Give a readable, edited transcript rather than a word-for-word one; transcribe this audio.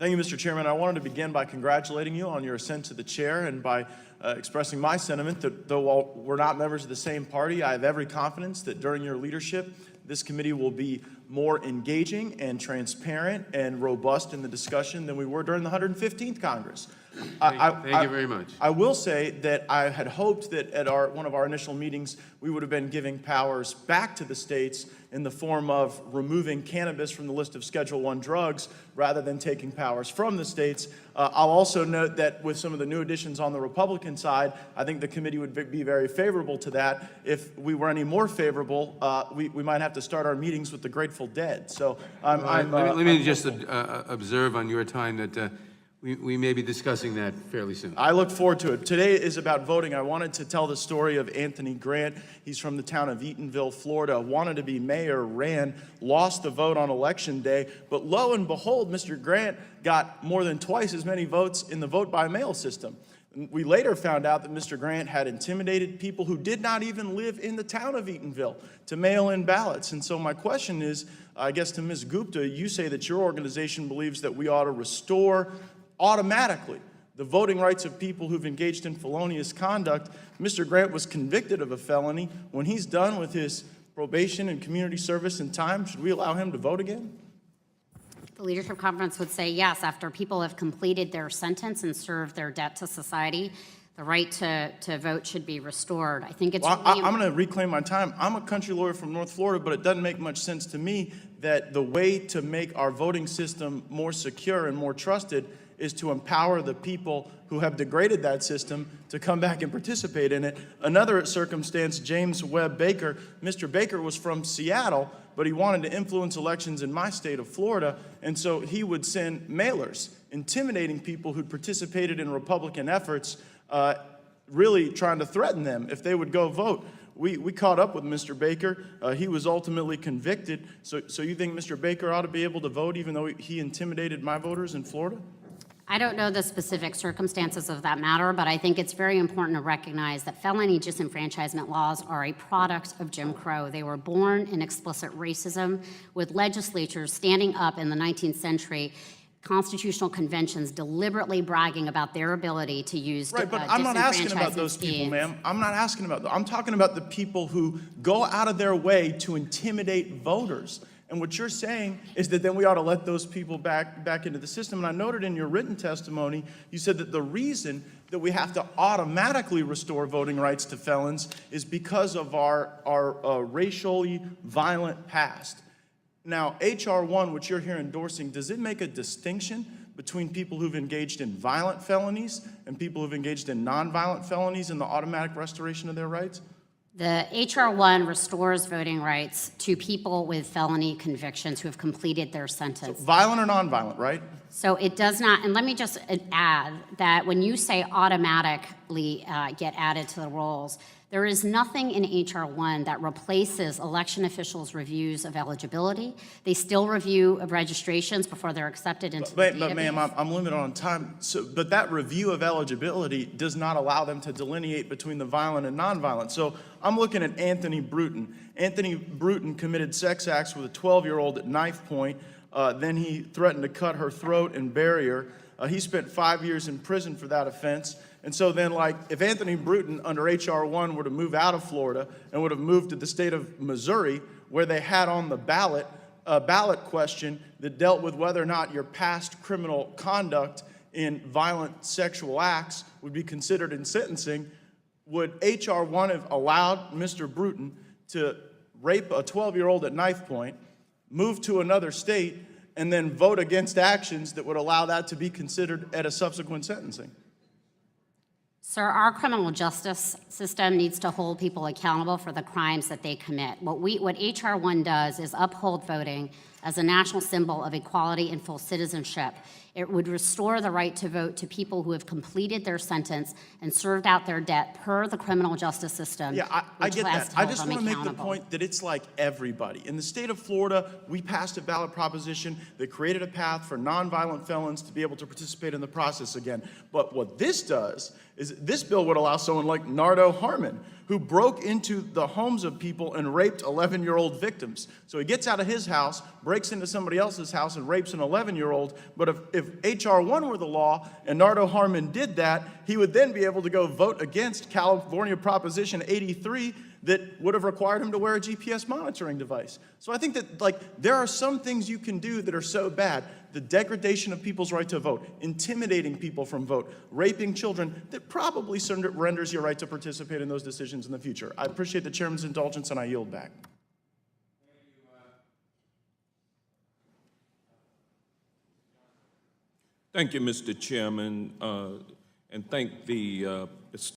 Thank you, Mr. Chairman. I wanted to begin by congratulating you on your ascent to the chair and by expressing my sentiment that though while we're not members of the same party, I have every confidence that during your leadership, this committee will be more engaging and transparent and robust in the discussion than we were during the 115th Congress. Thank you very much. I will say that I had hoped that at one of our initial meetings, we would have been giving powers back to the states in the form of removing cannabis from the list of Schedule I drugs rather than taking powers from the states. I'll also note that with some of the new additions on the Republican side, I think the committee would be very favorable to that. If we were any more favorable, we might have to start our meetings with the Grateful Dead. So let me just observe on your time that we may be discussing that fairly soon. I look forward to it. Today is about voting. I wanted to tell the story of Anthony Grant. He's from the town of Eatonville, Florida, wanted to be mayor, ran, lost the vote on election day, but lo and behold, Mr. Grant got more than twice as many votes in the vote-by-mail system. We later found out that Mr. Grant had intimidated people who did not even live in the town of Eatonville to mail in ballots. And so my question is, I guess to Ms. Gupta, you say that your organization believes that we ought to restore automatically the voting rights of people who've engaged in felonious conduct. Mr. Grant was convicted of a felony. When he's done with his probation and community service and time, should we allow him to vote again? The Leadership Conference would say yes. After people have completed their sentence and served their debt to society, the right to vote should be restored. I think it's I'm going to reclaim my time. I'm a country lawyer from North Florida, but it doesn't make much sense to me that the way to make our voting system more secure and more trusted is to empower the people who have degraded that system to come back and participate in it. Another circumstance, James Webb Baker. Mr. Baker was from Seattle, but he wanted to influence elections in my state of Florida, and so he would send mailers intimidating people who'd participated in Republican efforts, really trying to threaten them if they would go vote. We caught up with Mr. Baker. He was ultimately convicted. So you think Mr. Baker ought to be able to vote even though he intimidated my voters in Florida? I don't know the specific circumstances of that matter, but I think it's very important to recognize that felony disenfranchisement laws are a product of Jim Crow. They were born in explicit racism, with legislatures standing up in the 19th century, constitutional conventions deliberately bragging about their ability to use right, but I'm not asking about those people, ma'am. I'm not asking about them. I'm talking about the people who go out of their way to intimidate voters. And what you're saying is that then we ought to let those people back into the system. And I noted in your written testimony, you said that the reason that we have to automatically restore voting rights to felons is because of our racially violent past. Now, H.R. 1, which you're here endorsing, does it make a distinction between people who've engaged in violent felonies and people who've engaged in nonviolent felonies in the automatic restoration of their rights? The H.R. 1 restores voting rights to people with felony convictions who have completed their sentence. So violent or nonviolent, right? So it does not, and let me just add that when you say automatically get added to the rolls, there is nothing in H.R. 1 that replaces election officials' reviews of eligibility. They still review registrations before they're accepted into the database. But ma'am, I'm limited on time. But that review of eligibility does not allow them to delineate between the violent and nonviolent. So I'm looking at Anthony Bruton. Anthony Bruton committed sex acts with a 12-year-old at knife point. Then he threatened to cut her throat and bury her. He spent 5 years in prison for that offense. And so then, like, if Anthony Bruton under H.R. 1 were to move out of Florida and would have moved to the state of Missouri, where they had on the ballot a ballot question that dealt with whether or not your past criminal conduct in violent sexual acts would be considered in sentencing, would H.R. 1 have allowed Mr. Bruton to rape a 12-year-old at knife point, move to another state, and then vote against actions that would allow that to be considered at a subsequent sentencing? Sir, our criminal justice system needs to hold people accountable for the crimes that they commit. What H.R. 1 does is uphold voting as a national symbol of equality and full citizenship. It would restore the right to vote to people who have completed their sentence and served out their debt per the criminal justice system. Yeah, I get that. I just want to make the point that it's like everybody. In the state of Florida, we passed a ballot proposition that created a path for nonviolent felons to be able to participate in the process again. But what this does is this bill would allow someone like Nardo Harmon, who broke into the homes of people and raped 11-year-old victims. So he gets out of his house, breaks into somebody else's house and rapes an 11-year-old. But if H.R. 1 were the law and Nardo Harmon did that, he would then be able to go vote against California Proposition 83 that would have required him to wear a GPS monitoring device. So I think that, like, there are some things you can do that are so bad. The degradation of people's right to vote, intimidating people from vote, raping children, that probably renders your right to participate in those decisions in the future. I appreciate the chairman's indulgence, and I yield back. Thank you, Mr. Chairman, and thank the